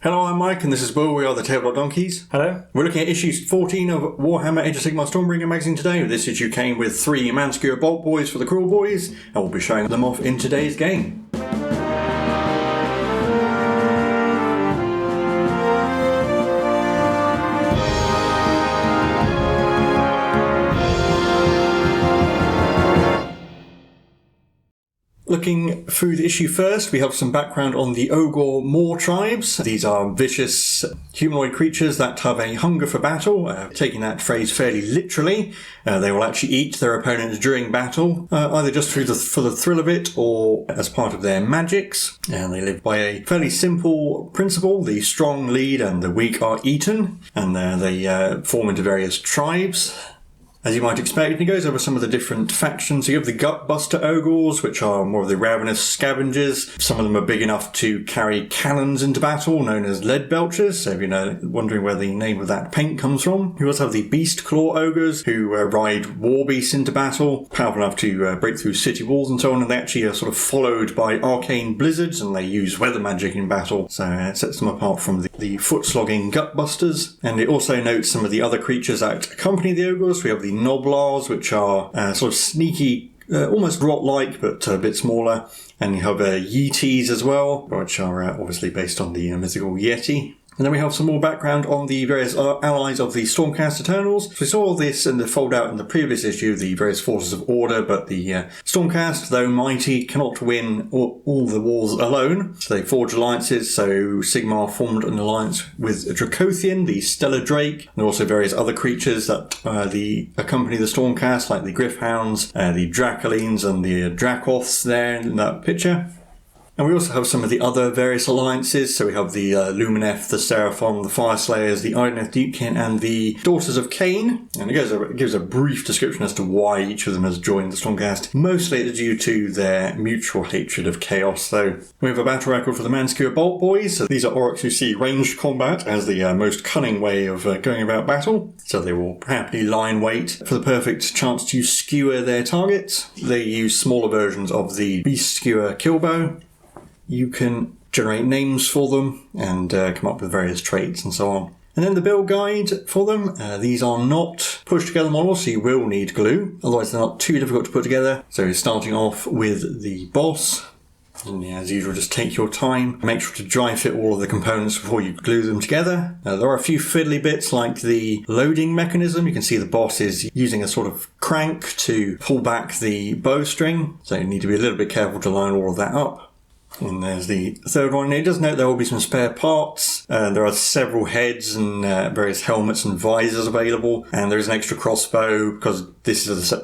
Hello, I'm Mike, and this is Will. We are the Tabletop Donkeys. Hello. We're looking at issue 14 of Warhammer Age of Sigmar Stormbringer magazine today. This issue came with 3 Man-skewer Boltboyz for the Kruleboyz, and we'll be showing them off in today's game. Looking through the issue first, we have some background on the Ogre Moor tribes. These are vicious humanoid creatures that have a hunger for battle. Taking that phrase fairly literally, they will actually eat their opponents during battle, either just for the thrill of it or as part of their magics. And they live by a fairly simple principle: the strong lead and the weak are eaten. And they form into various tribes. As you might expect, he goes over some of the different factions. You have the Gutbuster Ogres, which are more of the ravenous scavengers. Some of them are big enough to carry cannons into battle, known as lead belchers. So if you're wondering where the name of that paint comes from. You also have the Beast Claw Ogres, who ride war beasts into battle, powerful enough to break through city walls and so on. And they actually are sort of followed by arcane blizzards, and they use weather magic in battle. So it sets them apart from the foot-slogging Gutbusters. And it also notes some of the other creatures that accompany the Ogres. We have the Noblars, which are sort of sneaky, almost rot-like, but a bit smaller. And you have Yeeties as well, which are obviously based on the mythical Yeti. And then we have some more background on the various allies of the Stormcast Eternals. So we saw this in the fold-out in the previous issue, the various forces of order, but the Stormcast, though mighty, cannot win all the wars alone. So they forge alliances. So Sigmar formed an alliance with Dracothian, the Stellar Drake, and there are also various other creatures that accompany the Stormcast, like the Gryph-hounds, the Dracolines, and the Dracoths there in that picture. And we also have some of the other various alliances. So we have the Lumineth, the Seraphon, the Fireslayers, the Ideneth Deepkin, and the Daughters of Cain. And it gives a brief description as to why each of them has joined the Stormcast. Mostly it's due to their mutual hatred of chaos. So we have a battle record for the Man-skewer Boltboyz. So these are orcs who see ranged combat as the most cunning way of going about battle. So they will happily lie in wait for the perfect chance to skewer their targets. They use smaller versions of the Beast Skewer Killbow. You can generate names for them and come up with various traits and so on. And then the build guide for them. These are not pushed together models, so you will need glue. Otherwise they're not too difficult to put together. So starting off with the boss. And as usual, just take your time. Make sure to dry fit all of the components before you glue them together. There are a few fiddly bits like the loading mechanism. You can see the boss is using a sort of crank to pull back the bowstring. So you need to be a little bit careful to line all of that up. And there's the third one. It does note there will be some spare parts. There are several heads and various helmets and visors available. And there is an extra crossbow because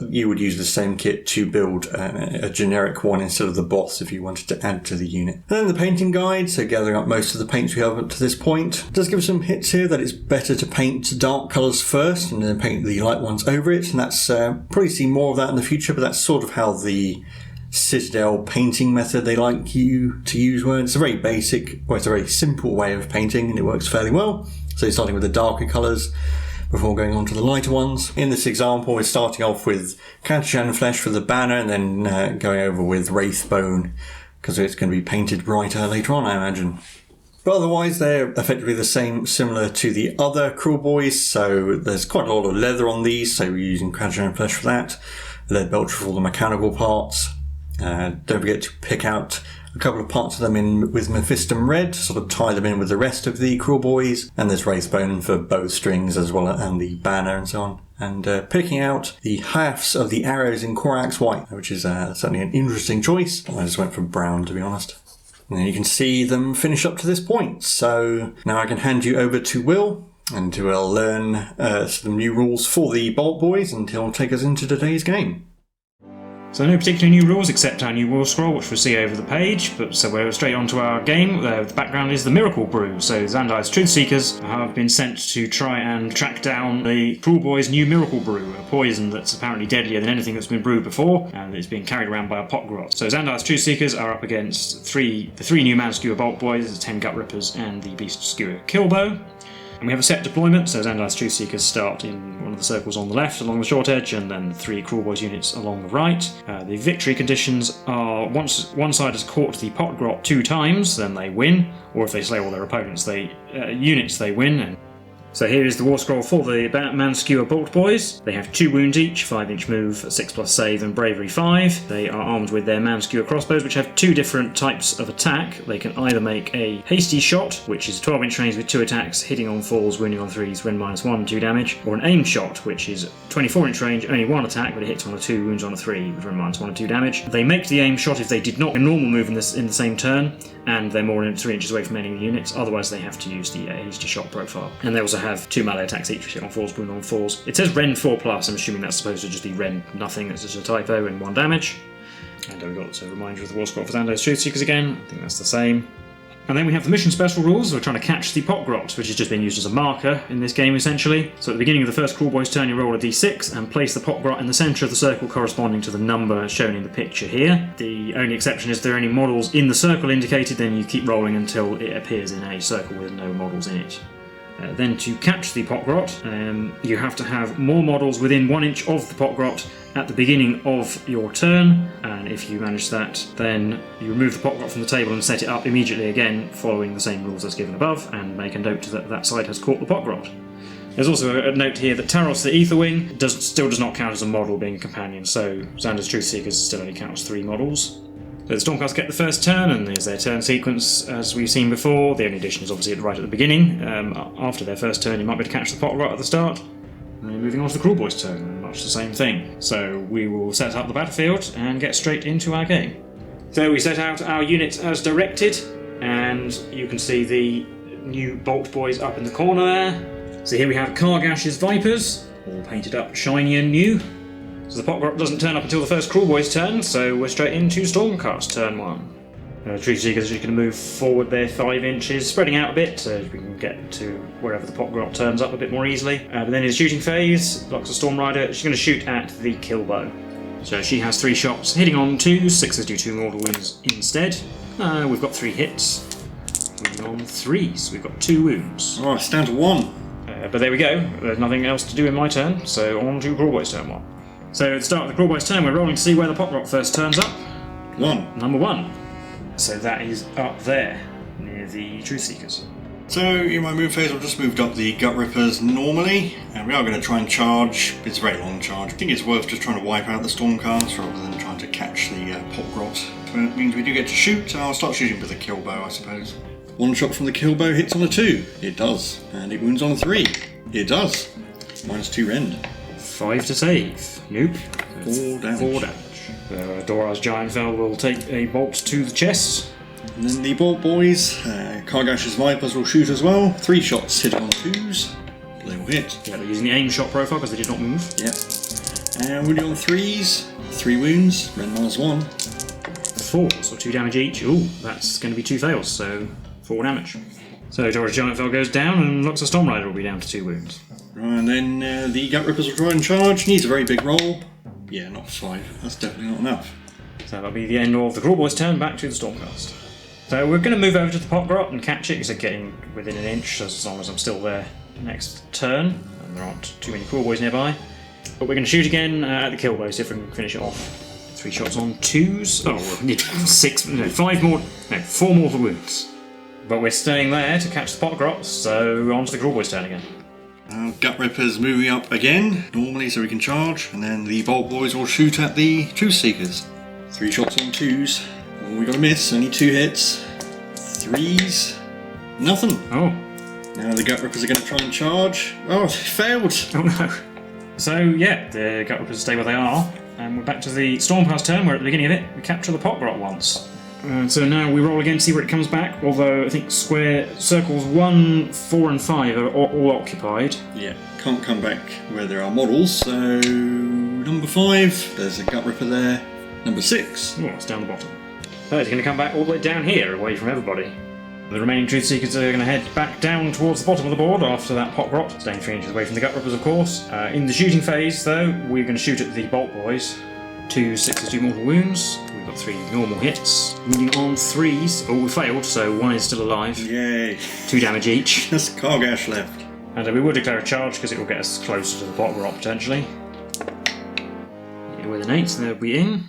you would use the same kit to build a generic one instead of the boss if you wanted to add to the unit. And then the painting guide. So gathering up most of the paints we have up to this point. It does give some hints here that it's better to paint dark colours first and then paint the light ones over it. And that's probably see more of that in the future, but that's sort of how the Citadel painting method they like you to use. Where it's a very basic, well, it's a very simple way of painting and it works fairly well. So you're starting with the darker colours before going on to the lighter ones. In this example, we're starting off with Catachan Flesh for the banner and then going over with Wraithbone because it's going to be painted brighter later on, I imagine. But otherwise, they're effectively the same, similar to the other Kruleboyz. So there's quite a lot of leather on these, so we're using Catachan Flesh for that. Lead belcher for all the mechanical parts. Don't forget to pick out a couple of parts of them in with Mephistum Red to sort of tie them in with the rest of the Kruleboyz. And there's Wraithbone for bowstrings as well, and the banner and so on. And picking out the halves of the arrows in Corax White, which is certainly an interesting choice. I just went for brown, to be honest. And then you can see them finish up to this point. So now I can hand you over to Will, and we'll learn some new rules for the Boltboyz, and he'll take us into today's game. So no particular new rules except our new rule scroll, which we'll see over the page. So we're straight on to our game. The background is the Miracle Brew. So Xandire's Truthseekers have been sent to try and track down the Kruleboyz' new Miracle Brew, a poison that's apparently deadlier than anything that's been brewed before, and it's being carried around by a Pot-Grot. So Xandire's Truthseekers are up against the three new Man-skewer Boltboyz, the 10 Gut Rippers, and the Beast Skewer Killbow. And we have a set deployment, so Xandire's Truthseekers start in one of the circles on the left along the short edge, and then 3 Kruleboyz units along the right. The victory conditions are once one side has caught the Pot-Grot 2 times, then they win, or if they slay all their opponents, units, they win. And so here is the war scroll for the Man-skewer Boltboyz. They have 2 wounds each, 5-inch move, 6+ save and bravery 5. They are armed with their Man-skewer crossbows, which have 2 different types of attack. They can either make a hasty shot, which is 12-inch range with 2 attacks, hitting on 4s, wounding on 3s, rend -1, 2 damage, or an aim shot, which is 24-inch range, only 1 attack, but it hits on a 2, wounds on a 3, with rend -1 and 2 damage. They make the aim shot if they did not a normal move in the same turn, and they're more than 3 inches away from any units, otherwise they have to use the hasty shot profile. And they also have 2 melee attacks each, hit on 4s, wound on 4s. It says rend 4+, I'm assuming that's supposed to just be rend nothing, that's just a typo, and 1 damage. And we've got a reminder of the war scroll for Xandire's Truthseekers again, I think that's the same. And then we have the mission special rules. We're trying to catch the Pot-Grot, which has just been used as a marker in this game essentially. So at the beginning of the first Kruleboyz turn, you roll a d6 and place the Pot-Grot in the centre of the circle corresponding to the number shown in the picture here. The only exception is if there are any models in the circle indicated, then you keep rolling until it appears in a circle with no models in it. Then to catch the Pot-Grot, you have to have more models within 1 inch of the Pot-Grot at the beginning of your turn, and if you manage that, then you remove the Pot-Grot from the table and set it up immediately again, following the same rules as given above, and make a note that that side has caught the Pot-Grot. There's also a note here that Taros the Aetherwing still does not count as a model being a companion, so Xandire's Truthseekers still only counts 3 models. So the Stormcast get the first turn, and there's their turn sequence as we've seen before. The only addition is obviously right at the beginning. After their first turn, you might be able to catch the Pot-Grot at the start. And then moving on to the Kruleboyz turn, much the same thing. So we will set up the battlefield and get straight into our game. So we set out our units as directed, and you can see the new Boltboyz up in the corner there. So here we have Kargash's Vipers, all painted up shiny and new. So the Pot-Grot doesn't turn up until the first Kruleboyz turn, so we're straight into Stormcast turn 1. Truthseekers are just going to move forward there 5 inches, spreading out a bit so we can get to wherever the Pot-Grot turns up a bit more easily. But then in the shooting phase, blocks a Stormrider, she's going to shoot at the Killbow. So she has 3 shots, hitting on 2s, 6s do 2 mortal wounds instead. We've got 3 hits, hitting on 3s, we've got 2 wounds. Oh, it's down to 1. But there we go, there's nothing else to do in my turn, so on to Kruleboyz turn 1. So at the start of the Kruleboyz turn, we're rolling to see where the Pot-Grot first turns up. 1. Number 1. So that is up there, near the Truthseekers. So in my move phase, I've just moved up the Gut Rippers normally, and we are going to try and charge. It's a very long charge. I think it's worth just trying to wipe out the Stormcast rather than trying to catch the Pot-Grot. So it means we do get to shoot. I'll start shooting with the Killbow, I suppose. 1 shot from the Killbow hits on a 2. It does. And it wounds on a 3. It does. -2 rend. 5 to save. Nope. 4 damage. 4 damage. Dora's Giantfell will take a bolt to the chest. And then the Boltboyz, Kargash's Vipers will shoot as well. 3 shots hitting on 2s. They will hit. Yeah, they're using the aim shot profile because they did not move. Yep. And wounding on 3s. 3 wounds. Rend -1. 4, so 2 damage each. Ooh, that's going to be 2 fails, so 4 damage. So Dora's Giantfell goes down, and Luxor Stormrider will be down to 2 wounds. Right, and then the Gut Rippers will try and charge. Needs a very big roll. Yeah, not 5. That's definitely not enough. So that'll be the end of the Kruleboyz turn, back to the Stormcast. So we're going to move over to the Pot-Grot and catch it, because they're getting within an inch, as long as I'm still there next turn, and there aren't too many Kruleboyz nearby. But we're going to shoot again at the Killbow, see if we can finish it off. 3 shots on 2s. Oh, 4 mortal wounds. But we're staying there to catch the Pot-Grot, so on to the Kruleboyz turn again. Gut Rippers moving up again, normally, so we can charge, and then the Boltboyz will shoot at the Truthseekers. 3 shots on 2s. Oh, we got a miss, only 2 hits. 3s. Nothing. Oh. Now the Gut Rippers are going to try and charge. Oh, they failed. Oh no. So yeah, the Gut Rippers stay where they are, and we're back to the Stormcast turn, where at the beginning of it, we capture the Pot-Grot once. So now we roll again to see where it comes back, although I think circles 1, 4 and 5 are all occupied. Yeah, can't come back where there are models, so number 5, there's a Gut Ripper there. Number 6. Oh, it's down the bottom. So it's going to come back all the way down here, away from everybody. The remaining Truthseekers are going to head back down towards the bottom of the board after that Pot-Grot, staying 3 inches away from the Gut Rippers, of course. In the shooting phase, though, we're going to shoot at the Boltboyz. 2 6s do mortal wounds. We've got 3 normal hits. Wounding on 3s. Oh, we failed, so 1 is still alive. Yay. 2 damage each. Just Kargash left. And we will declare a charge because it will get us closer to the Pot-Grot potentially. Yeah, with an 8, so they'll be in.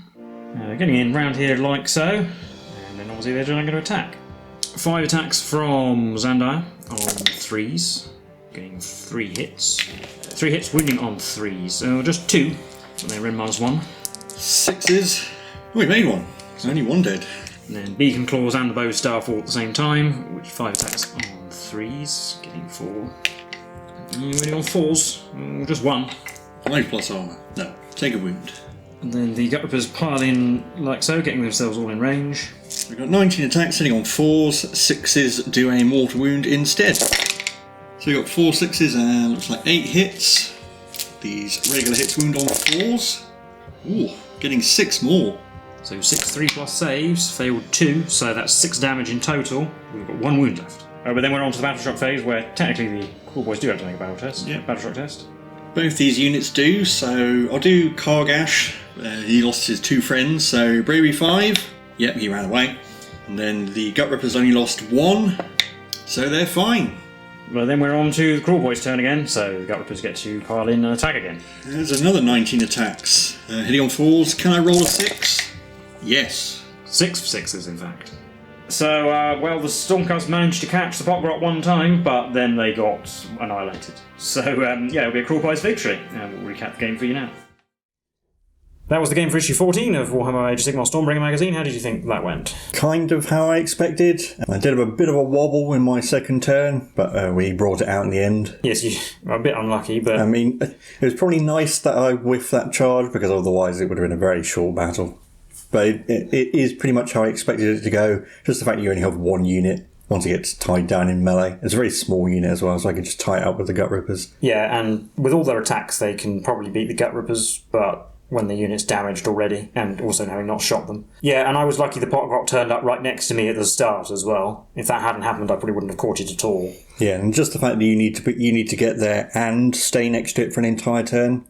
Getting in round here like so. And then obviously they're going to attack. 5 attacks from Xandire on 3s. Getting 3 hits. 3 hits, wounding on 3s. So just 2. So they're in -1. 6s. Oh, we made one. There's only 1 dead. And then Beacon Claws and the Bow Staff all at the same time, which 5 attacks on 3s, getting 4. Winning on 4s, just 1. 5 plus armour. No, take a wound. And then the Gut Rippers pile in like so, getting themselves all in range. We've got 19 attacks sitting on 4s, 6s do a mortal wound instead. So we've got 4 6s and looks like 8 hits. These regular hits wound on 4s. Ooh, getting 6 more. So 6 3+ saves, failed 2, so that's 6 damage in total. We've got 1 wound left. But then we're on to the Battle Shock phase, where technically the Kruleboyz do have to make a battle test. Yeah. Battle Shock test. Both these units do, so I'll do Kargash. He lost his 2 friends, so Bravery 5. Yep, he ran away. And then the Gut Rippers only lost 1, so they're fine. Well, then we're on to the Kruleboyz turn again, so the Gut Rippers get to pile in and attack again. There's another 19 attacks. Hitting on 4s, can I roll a 6? Yes. 6 6s, in fact. So, well, the Stormcast managed to catch the Pot-Grot 1 time, but then they got annihilated. So, yeah, it'll be a Kruleboyz victory. We'll recap the game for you now. That was the game for issue 14 of Warhammer Age of Sigmar Stormbringer magazine. How did you think that went? Kind of how I expected. I did have a bit of a wobble in my second turn, but we brought it out in the end. Yes, you were a bit unlucky, but... I mean, it was probably nice that I whiffed that charge, because otherwise it would have been a very short battle. But it is pretty much how I expected it to go. Just the fact that you only have 1 unit once it gets tied down in melee. It's a very small unit as well, so I can just tie it up with the Gut Rippers. Yeah, and with all their attacks, they can probably beat the Gut Rippers, but when the unit's damaged already, and also having not shot them. Yeah, and I was lucky the Pot-Grot turned up right next to me at the start as well. If that hadn't happened, I probably wouldn't have caught it at all. Yeah, and just the fact that you need to get there and stay next to it for an entire turn.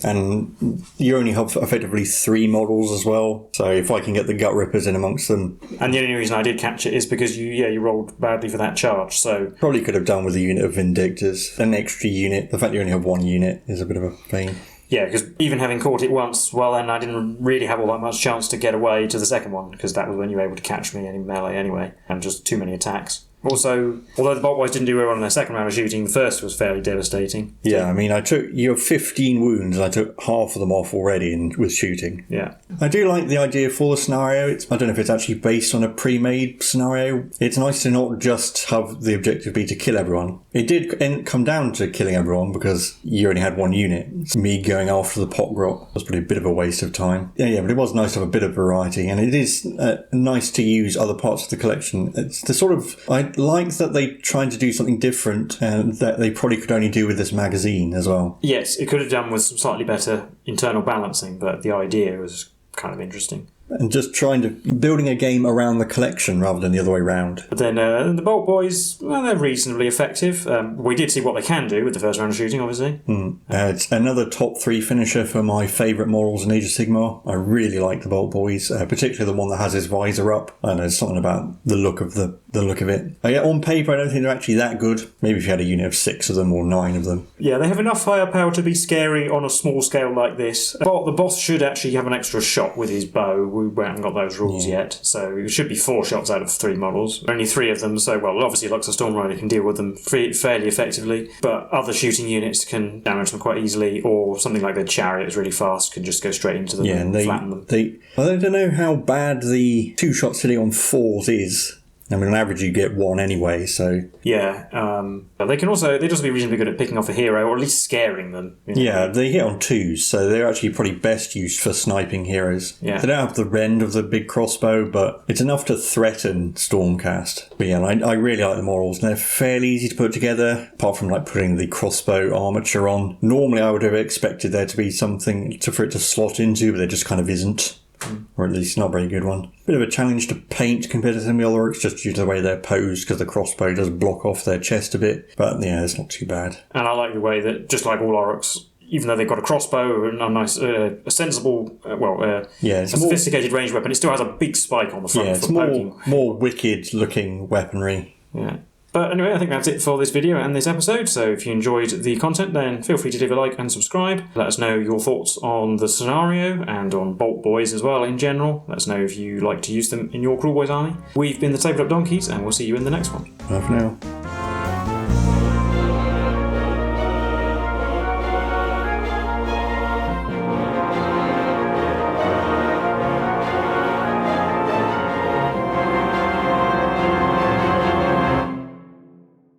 And you only have effectively 3 models as well, so if I can get the Gut Rippers in amongst them... And the only reason I did catch it is because you rolled badly for that charge, so... Probably could have done with a unit of Vindictors. An extra unit. The fact you only have 1 unit is a bit of a pain. Yeah, because even having caught it once, well then I didn't really have all that much chance to get away to the second one, because that was when you were able to catch me in melee anyway, and just too many attacks. Also, although the Boltboyz didn't do well on their second round of shooting, the first was fairly devastating. Yeah, I mean, you have 15 wounds, and I took half of them off already with shooting. Yeah. I do like the idea for the scenario. I don't know if it's actually based on a pre-made scenario. It's nice to not just have the objective be to kill everyone. It did come down to killing everyone because you only had 1 unit. Me going after the Pot-Grot was probably a bit of a waste of time. Yeah, but it was nice to have a bit of variety, and it is nice to use other parts of the collection. It's the sort of... I like that they tried to do something different and that they probably could only do with this magazine as well. Yes, it could have done with some slightly better internal balancing, but the idea was kind of interesting. And just building a game around the collection rather than the other way around. But then the Boltboyz, well, they're reasonably effective. We did see what they can do with the first round of shooting, obviously. It's another top 3 finisher for my favourite models in Age of Sigmar. I really like the Boltboyz, particularly the one that has his visor up. And there's something about the look of it. On paper, I don't think they're actually that good. Maybe if you had a unit of 6 of them or 9 of them. Yeah, they have enough firepower to be scary on a small scale like this. But the boss should actually have an extra shot with his bow. We haven't got those rules yet, so it should be 4 shots out of 3 models. Only 3 of them, so, well, obviously Luxor Stormrider can deal with them fairly effectively, but other shooting units can damage them quite easily, or something like their chariot is really fast, can just go straight into them and flatten them. I don't know how bad the 2 shots hitting on 4s is. I mean, on average, you get 1 anyway, so... Yeah, but they just be reasonably good at picking off a hero, or at least scaring them. You know? Yeah, they hit on 2s, so they're actually probably best used for sniping heroes. Yeah. They don't have the rend of the big crossbow, but it's enough to threaten Stormcast. But yeah, I really like the models, and they're fairly easy to put together, apart from like putting the crossbow armature on. Normally, I would have expected there to be something for it to slot into, but there just kind of isn't. Or at least not a very good one. Bit of a challenge to paint compared to some of the other orcs, just due to the way they're posed, because the crossbow does block off their chest a bit. But yeah, it's not too bad. And I like the way that, just like all orcs, even though they've got a crossbow and a nice, a sensible, a sophisticated ranged weapon, it still has a big spike on the front. Yeah, it's more wicked looking weaponry. Yeah. But anyway, I think that's it for this video and this episode. So if you enjoyed the content, then feel free to leave a like and subscribe. Let us know your thoughts on the scenario and on Boltboyz as well in general. Let us know if you like to use them in your Kruleboyz army. We've been the Tabletop Donkeys, and we'll see you in the next one. Bye for now.